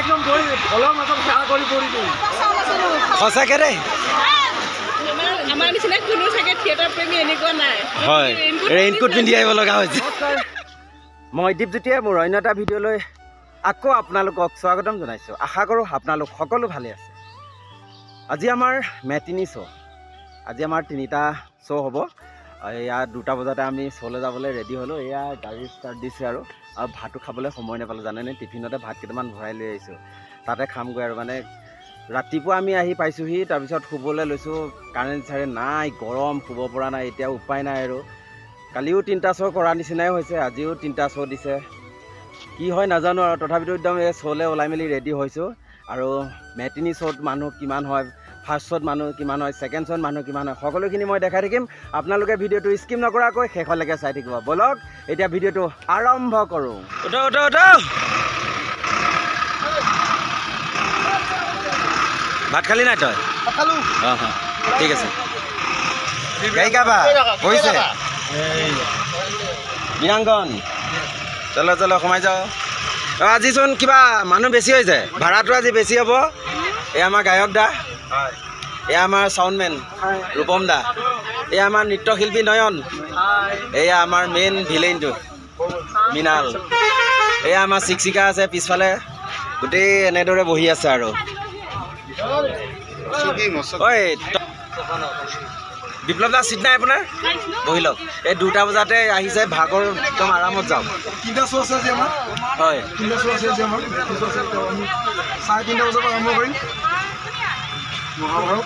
একদম গৈ ফলৰ মাজত খেলা কৰি পৰিলোঁ সঁচাকৈ দেই আমাৰ নিচিনা কোনো চাগে থিয়েটাৰ প্ৰেমী এনেকুৱা নাই হয় ৰেইনকোট পিন্ধি আহিব লগা হৈছে মই দীপজ্যোতিয়ে মোৰ অন্য এটা ভিডিঅ'লৈ আকৌ আপোনালোকক স্বাগতম জনাইছোঁ আশা কৰোঁ আপোনালোক সকলো ভালে আছে আজি আমাৰ মেটিনি শ্ব' আজি আমাৰ 3টা শ্ব' হ'ব এয়া 2টা বজাতে আমি শ্ব'লৈ যাবলৈ ৰেডি হ'লোঁ এয়া গাড়ী ষ্টাৰ্ট দিছে আৰু ভাতো খাবলৈ সময় নাপালোঁ জানেনে টিফিনতে ভাত কেইটামান ভৰাই লৈ আহিছোঁ তাতে খামগৈ আৰু মানে ৰাতিপুৱা আমি আহি পাইছোঁহি তাৰপিছত শুবলৈ লৈছোঁ কাৰেণ্ট চাৰেণ্ট নাই গৰম শুব পৰা নাই এতিয়া উপায় নাই আৰু কালিও 3টা শ্ব' কৰা নিচিনাই হৈছে আজিও 3টা শ্ব' দিছে কি হয় নাজানো আৰু তথাপিতো একদম এই শ্ব'লৈ ওলাই মেলি ৰেডি হৈছোঁ আৰু মেটিনি শ্ব'ত মানুহ কিমান হয় ফাৰ্ষ্ট শ্ব'ত মানুহ কিমান হয় ছেকেণ্ড শ্ব'ত মানুহ কিমান হয় সকলোখিনি মই দেখাই থাকিম আপোনালোকে ভিডিঅ'টো স্কিপ নকৰাকৈ শেষলৈকে চাই থাকিব ব'লক এতিয়া ভিডিঅ'টো আৰম্ভ কৰোঁ ভাত খালি নাই তই অঁ ঠিক আছে গাড়ী কাবা হৈছে বীৰাংগন চলো চলো সোমাই যাওঁ আজিচোন কিবা মানুহ বেছি হৈছে ভাড়াটো আজি বেছি হ'ব এয়া আমাৰ গায়ক দা এয়া আমাৰ চাউণ্ডমেন ৰূপম দা এয়া আমাৰ নৃত্যশিল্পী নয়ন এয়া আমাৰ মেইন ভিলেইনটো মৃণাল এয়া আমাৰ শিক্ষিকা আছে পিছফালে গোটেই এনেদৰে বহি আছে আৰু ঐ বিপ্লৱ দা চিট নাই আপোনাৰ বহি লওক এই 2টা বজাতে আহিছে ভাগৰ একদম আৰামত যাওক 3টা শ্ব' আছে আজি আমাৰ হয় 3টা শ্ব' আছে আজি আমাৰ 3:30 বজাৰ পৰা আৰম্ভ কৰিম মহাভাৰত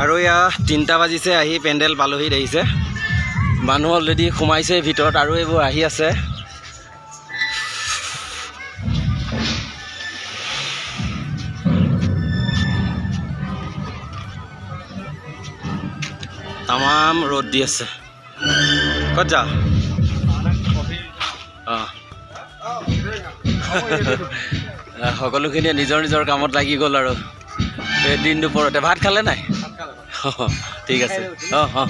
আৰু এয়া 3টা বাজিছে আহি পেণ্ডেল পালোহি দেখিছে মানুহ অলৰেডি সোমাইছে ভিতৰত আৰু এইবোৰ আহি আছে তামাম ৰ'দ দি আছে ক'ত যা অঁ সকলোখিনিয়ে নিজৰ নিজৰ কামত লাগি গ'ল আৰু এই দিন দুপৰতে ভাত খালে নাই ঠিক আছে অঁ অঁ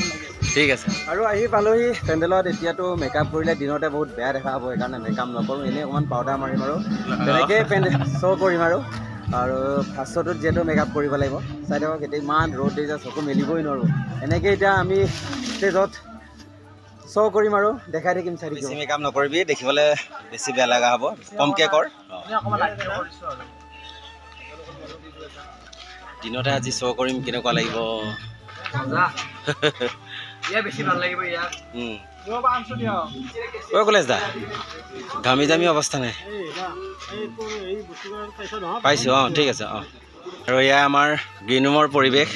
ঠিক আছে আৰু আহি পালোহি পেণ্ডেলত এতিয়াতো মেকআপ কৰিলে দিনতে বহুত বেয়া দেখা হ'ব সেইকাৰণে মেকআপ নকৰোঁ এনেই অকণমান পাউডাৰ মাৰিম আৰু তেনেকৈয়ে পেণ্ডেল শ্ব' কৰিম আৰু ফাৰ্ষ্ট শ্ব'টোত যিহেতু মেকআপ কৰিব লাগিব চাই থাকক এতিয়া ইমান ৰ'দ দিছে চকু মেলিবই নোৱাৰোঁ এনেকৈ এতিয়া আমি ষ্টেজত শ্ব' কৰিম আৰু দেখাই থাকিম চাই বেছি মেকআপ নকৰিবি দেখিবলৈ বেছি বেয়া লগা হ'ব কমকৈ কৰ দিনতে আজি শ্ব' কৰিম কেনেকুৱা লাগিব কলেজ দা ঘামি জামি অৱস্থা নাই পাইছোঁ অঁ ঠিক আছে অঁ আৰু এয়া আমাৰ গ্ৰীণ ৰুমৰ পৰিৱেশ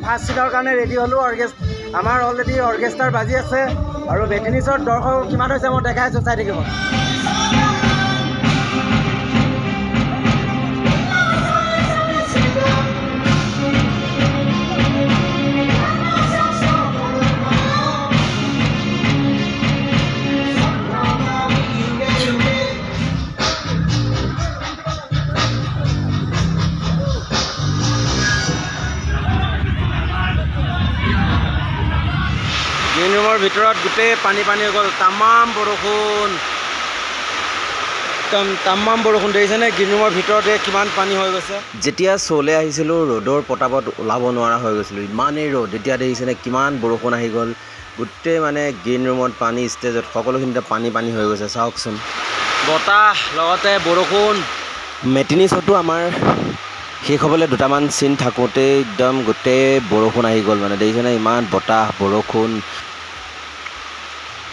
ফাৰ্ষ্ট ছিটৰ কাৰণে ৰেডি হ'লোঁ আমাৰ অলৰেডি অৰ্কেষ্ট্ৰাৰ বাজি আছে আৰু মেটিনিছত দৰ্শক কিমান হৈছে মই দেখাই আছোঁ চাই থাকিব গ্ৰীণ ৰুমৰ ভিতৰত গোটেই পানী হৈ গ'ল তামাম বৰষুণ একদম তামাম বৰষুণ দেখিছেনে গ্ৰীণ ৰুমৰ ভিতৰতে কিমান পানী হৈ গৈছে যেতিয়া শ্ব'লৈ আহিছিলোঁ ৰ'দৰ প্ৰতাপত ওলাব নোৱাৰা হৈ গৈছিলোঁ ইমানেই ৰ'দ এতিয়া দেখিছেনে কিমান বৰষুণ আহি গ'ল গোটেই মানে গ্ৰীণ ৰুমত পানী ষ্টেজত সকলোখিনিতে পানী হৈ গৈছে চাওকচোন বতাহ লগতে বৰষুণ মেটিনি শ্ব'টো আমাৰ শেষ হ'বলৈ 2টামান চিন থাকোঁতেই একদম গোটেই বৰষুণ আহি গ'ল মানে দেখিছেনে ইমান বতাহ বৰষুণ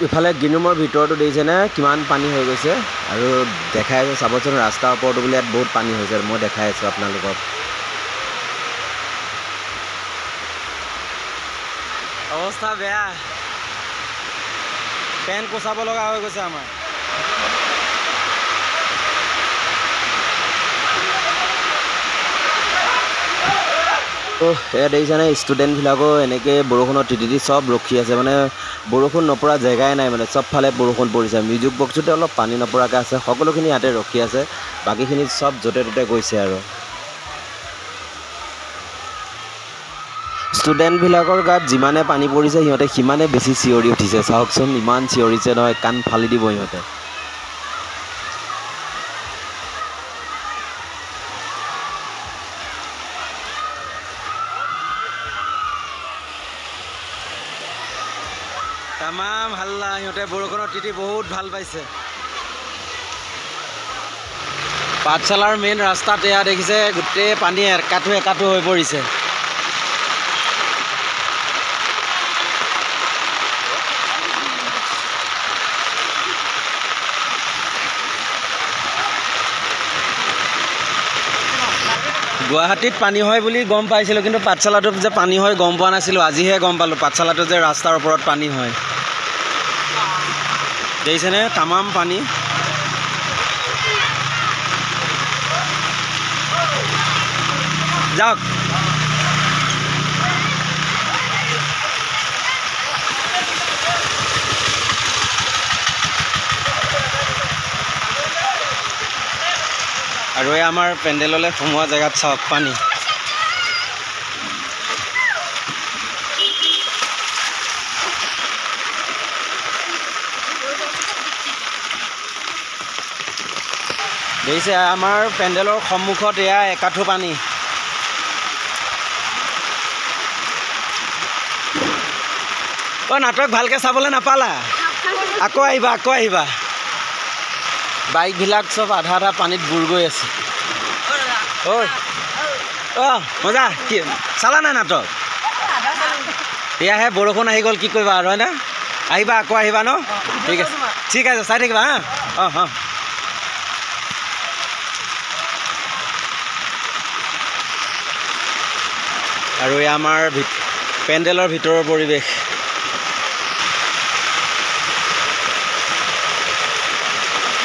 ইফালে গ্ৰীণ ৰুমৰ ভিতৰতো দেখিছেনে কিমান পানী হৈ গৈছে আৰু দেখাই আছোঁ চাবচোন ৰাস্তাৰ ওপৰতো বোলে ইয়াত বহুত পানী হৈছে মই দেখাই আছোঁ আপোনালোকক অৱস্থা বেয়া পেণ্ট কোচাব লগা হৈ গৈছে আমাৰ তো এয়া দেখিছেনে ষ্টুডেণ্টবিলাকো এনেকৈ বৰষুণত তিতি চব ৰখি আছে মানে বৰষুণ নপৰা জেগাই নাই মানে চবফালে বৰষুণ পৰিছে মিউজিক বক্সটোতে অলপ পানী নপৰাকৈ আছে সকলোখিনি ইয়াতে ৰখি আছে বাকীখিনি চব য'তে ত'তে গৈছে আৰু ষ্টুডেণ্টবিলাকৰ গাত যিমানে পানী পৰিছে সিহঁতে সিমানে বেছি চিঞৰি উঠিছে চাওকচোন ইমান চিঞৰিছে নহয় কাণ ফালি দিব সিহঁতে তামাম হাল্লা সিহঁতে বৰষুণত তিতি বহুত ভাল পাইছে পাঠশালাৰ মেইন ৰাস্তাত এয়া দেখিছে গোটেই পানী একাঠো হৈ পৰিছে গুৱাহাটীত পানী হয় বুলি গম পাইছিলোঁ কিন্তু পাঠশালাটোত যে পানী হয় গম পোৱা নাছিলোঁ আজিহে গম পালোঁ পাঠশালাটো যে ৰাস্তাৰ ওপৰত পানী হয় দেখিছেনে তামাম পানী যাওক আৰু এই আমাৰ পেণ্ডেললৈ সোমোৱা জেগাত চাওক পানী দেখিছে আমাৰ পেণ্ডেলৰ সন্মুখত এয়া একাঠো পানী নাটক ভালকৈ চাবলৈ নাপালা আকৌ আহিবা বাইকবিলাক চব আধা পানীত বুৰ গৈ আছে ঐ মজা কি চালা নাই নাটক এয়াহে বৰষুণ আহি গ'ল কি কৰিবা আৰু হয়নে আহিবা আকৌ আহিবা ন ঠিক আছে চাই থাকিবা হা আৰু এই আমাৰ পেণ্ডেলৰ ভিতৰৰ পৰিৱেশ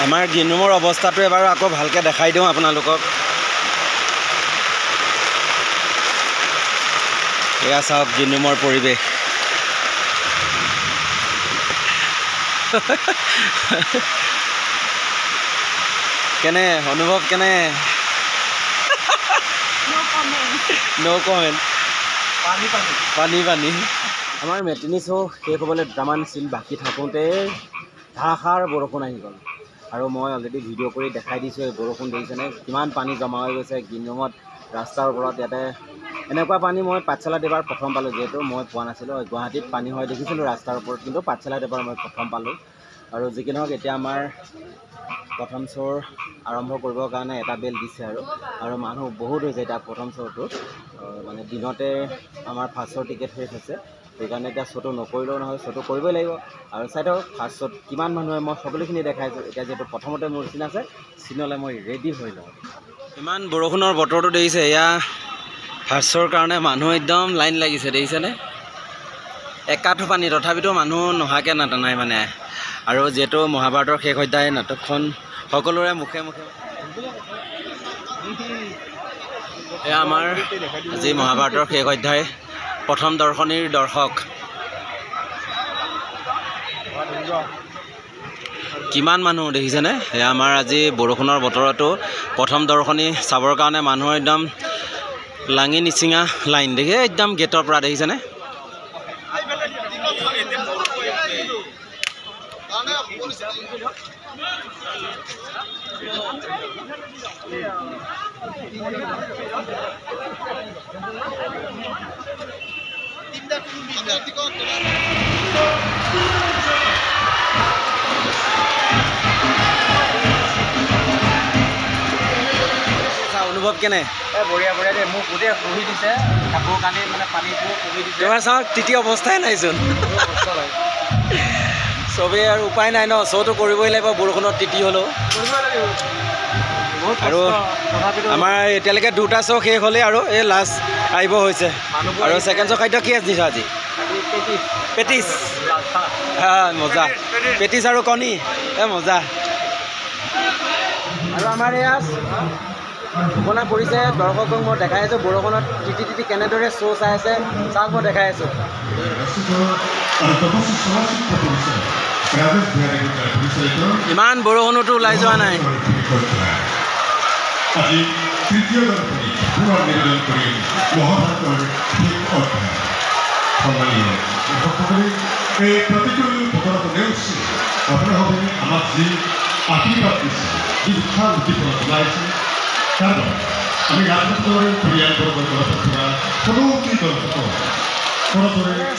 আমাৰ গিনুমৰ অৱস্থাটো এবাৰ আকৌ ভালকৈ দেখাই দিওঁ আপোনালোকক এয়া চাওক গিনুমৰ পৰিৱেশ কেনে অনুভৱ কেনে নো কমেণ্ট পানী আমাৰ মেটিনি শ্ব' শেষ হ'বলৈ দুটামান চিন বাকী থাকোঁতে ধাৰাসাৰ বৰষুণ আহি গ'ল আৰু মই অলৰেডি ভিডিঅ' কৰি দেখাই দিছোঁ এই বৰষুণ দেখিছেনে কিমান পানী জমা হৈ গৈছে গিনুমত ৰাস্তাৰ ওপৰত ইয়াতে এনেকুৱা পানী মই পাঠশালাত এবাৰ প্ৰথম পালোঁ যিহেতু মই পোৱা নাছিলোঁ গুৱাহাটীত পানী হয় দেখিছিলোঁ ৰাস্তাৰ ওপৰত কিন্তু পাঠশালাত এবাৰ মই প্ৰথম পালোঁ আৰু যি কি নহওক এতিয়া আমাৰ প্ৰথম শ্ব'ৰ আৰম্ভ কৰিবৰ কাৰণে এটা বেল দিছে আৰু মানুহ বহুত হৈছে এতিয়া প্ৰথম শ্ব'টো মানে দিনতে আমাৰ ফাৰ্ষ্ট শ্ব'ৰ টিকেট শেষ হৈছে সেইকাৰণে এতিয়া শ্ব'টো নকৰিলেও নহয় শ্ব'টো কৰিবই লাগিব আৰু চাই থাকক ফাৰ্ষ্ট শ্ব'ত কিমান মানুহে মই সকলোখিনি দেখাইছোঁ এতিয়া যিহেতু প্ৰথমতে মোৰ চিন আছে চিনলৈ মই ৰেডি হৈ লওঁ ইমান বৰষুণৰ বতৰটো দেখিছে এয়া ফাৰ্ষ্ট শ্ব'ৰ কাৰণে মানুহ একদম লাইন লাগিছে দেখিছেনে একাঠো পানী তথাপিতো মানুহ নহাকৈ নাই মানে আৰু যিহেতু মহাভাৰতৰ শেষ অধ্যায় নাটকখন সকলোৰে মুখে এয়া আমাৰ আজি মহাভাৰতৰ শেষ অধ্যায় প্ৰথম দৰ্শনীৰ দৰ্শক কিমান মানুহ দেখিছেনে এয়া আমাৰ আজি বৰষুণৰ বতৰতো প্ৰথম দৰ্শনী চাবৰ কাৰণে মানুহৰ একদম লাঙি নিচিঙা লাইন দেখি একদম গেটৰ পৰা দেখিছেনে অনুভৱ কেনে বঢ়িয়া দেই মোক গোটেই পুহি দিছে কাপোৰ কানি মানে পানীবোৰ পুহি দিছে তোমাৰ চাওক তিতি অৱস্থাই নাইচোন চবেই আৰু উপায় নাই ন শ্ব'টো কৰিবই লাগিব বৰষুণত তিতি হ'লেও আৰু আমাৰ এতিয়ালৈকে দুটা শ্ব' শেষ হ'লেই আৰু এই লাষ্ট আহিব হৈছে আৰু ছেকেণ্ড শ্ব' খাদ্য কি দিছ আজি পেটিছ মজা পেটিছ আৰু কণী মজা আৰু আমাৰ এয়া টোপনা পৰিছে দৰ্শকক মই দেখাই আছোঁ বৰষুণত তিতি তিতি কেনেদৰে শ্ব' চাই আছে চাওক মই দেখাই আছোঁ ইমান বৰষুণতো ওলাই যোৱা নাই আজি তৃতীয় দৰ্শনী পুনৰ নিবেদন কৰিম মহাভাৰতৰ ঠিক অধ্যায় সন্মানীয় দৰ্শকসকলে এই প্ৰতিকূল বতৰত নেওচি আপোনালোকে আমাক যি আশীৰ্বাদ দিছে যি উৎসাহ উদ্দীপনা জনাইছে তাৰ বাবে আমি ৰাজপুতৰ পৰিয়ালবৰ্গৰ তৰফৰ পৰা সকলোখিনি দৰ্শকক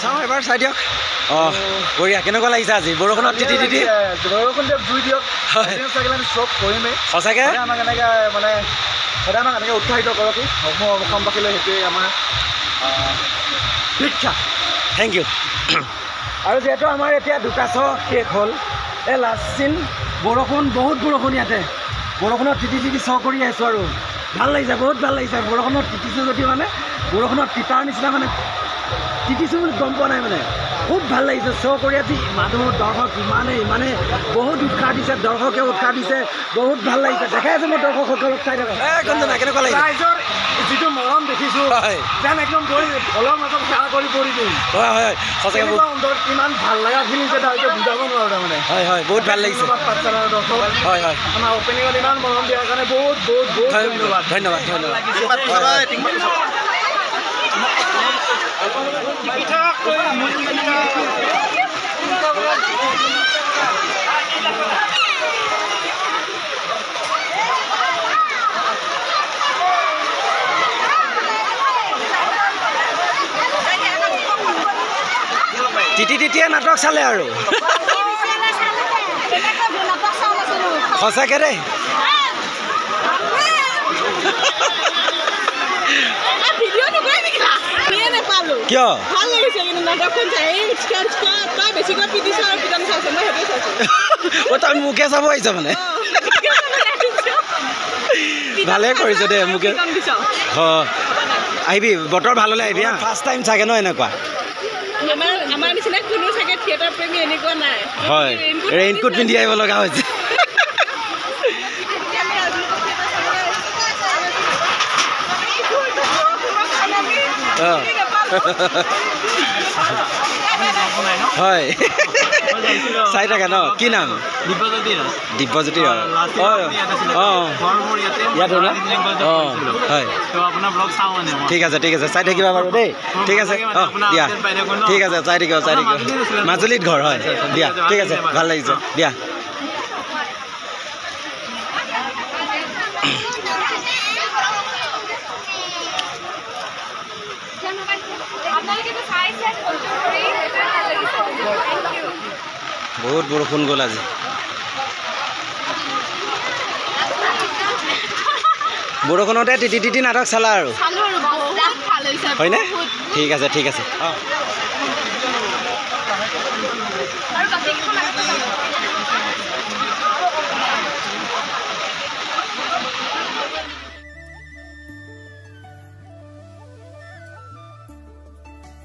চাওঁ এবাৰ চাই দিয়ক অঁ বঢ়িয়া কেনেকুৱা লাগিছে আজি বৰষুণত তিতি তিতি বৰষুণ দিয়ক জুই দিয়ক চব কৰিমেই সঁচাকৈ আমাক এনেকৈ মানে সদায় আমাক এনেকৈ উৎসাহিত কৰক অসমবাসীলৈ সেইটোৱেই আমাৰ শিক্ষা থেংক ইউ আৰু যিহেতু আমাৰ এতিয়া দুটা শ্ব' শেষ হ'ল এই লাষ্ট চিন বৰষুণ বহুত বৰষুণ ইয়াতে বৰষুণত তিতি তিতি শ্ব' কৰি আছোঁ আৰু ভাল লাগিছে বহুত ভাল লাগিছে বৰষুণত তিতিছোঁ যদি মানে বৰষুণত তিতাৰ নিচিনা মানে তিতিছোঁ বুলি গম পোৱা নাই মানে খুব ভাল লাগিছে শ্ব' কৰি আজি মানুহ দৰ্শক ইমানে বহুত উৎসাহ দিছে দৰ্শকে উৎসাহ দিছে বহুত ভাল লাগিছে দেখাই আছোঁ মই দৰ্শকসকলক চাই থাকক কঞ্জনা কেনেকুৱা লাগিছে ৰাইজৰ যিটো মৰম দেখিছোঁ যেন একদম গৈ ফলৰ মাজত সেৱা কৰি পৰি দিম হয় হয় সঁচাকৈ অন্তৰত ইমান ভাল লগা ফিলিং যে তাৰ বুজাব নোৱাৰোঁ তাৰমানে হয় হয় বহুত ভাল লাগিছে পাঠশালাৰ দৰ্শক হয় হয় আমাৰ অপেনিঙত ইমান মৰম দিয়াৰ কাৰণে বহুত বহুত বহুত ধন্যবাদ তিতি তিতিয়ে নাটক চালে আৰু সঁচাকৈ দেই কিয় ভাল লাগিছে কিন্তু নাটকখন চাই তই বেছিকৈ পিটিছ আৰু পিটন চাইছ মই সেইটোৱে চাইছোঁ তই মোকে চাব আহিছ মানে ভালে কৰিছে দেই মোকে অঁ আহিবি বতৰ ভাল হ'লে আহিবি ফাৰ্ষ্ট টাইম চাগে ন এনেকুৱা আমাৰ নিচিনা কোনো চাগে থিয়েটাৰ প্ৰেমী এনেকুৱা নাই হয় ৰেইনকোট পিন্ধি আহিব লগা হৈছে হয় চাই থাকে ন কি নাম দিব্যজ্যোতি অঁ ইয়াত ন অঁ হয় ঠিক আছে চাই থাকিবা বাৰু দেই ঠিক আছে অঁ দিয়া ঠিক আছে চাই থাকিব মাজুলীত ঘৰ হয় দিয়া ঠিক আছে ভাল লাগিছে দিয়া বহুত বৰষুণ গ'ল আজি বৰষুণতে তিতি তিতি নাটক চালা আৰু হয়নে ঠিক আছে অঁ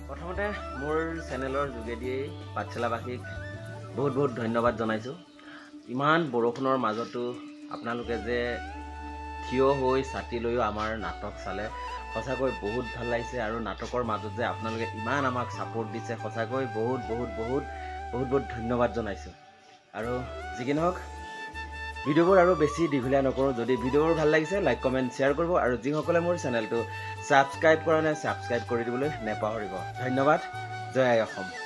প্ৰথমতে মোৰ চেনেলৰ যোগেদিয়েই পাঠশালাবাসীক বহুত বহুত ধন্যবাদ জনাইছোঁ ইমান বৰষুণৰ মাজতো আপোনালোকে যে থিয় হৈ ছাতি লৈও আমাৰ নাটক চালে সঁচাকৈ বহুত ভাল লাগিছে আৰু নাটকৰ মাজত যে আপোনালোকে ইমান আমাক ছাপোৰ্ট দিছে সঁচাকৈ বহুত বহুত বহুত বহুত বহুত ধন্যবাদ জনাইছোঁ আৰু যি কি নহওক ভিডিঅ'বোৰ আৰু বেছি দীঘলীয়া নকৰোঁ যদি ভিডিঅ'বোৰ ভাল লাগিছে লাইক কমেণ্ট শ্বেয়াৰ কৰিব আৰু যিসকলে মোৰ চেনেলটো ছাবস্ক্ৰাইব কৰা নাই ছাবস্ক্ৰাইব কৰি দিবলৈ নেপাহৰিব ধন্যবাদ জয় আই অসম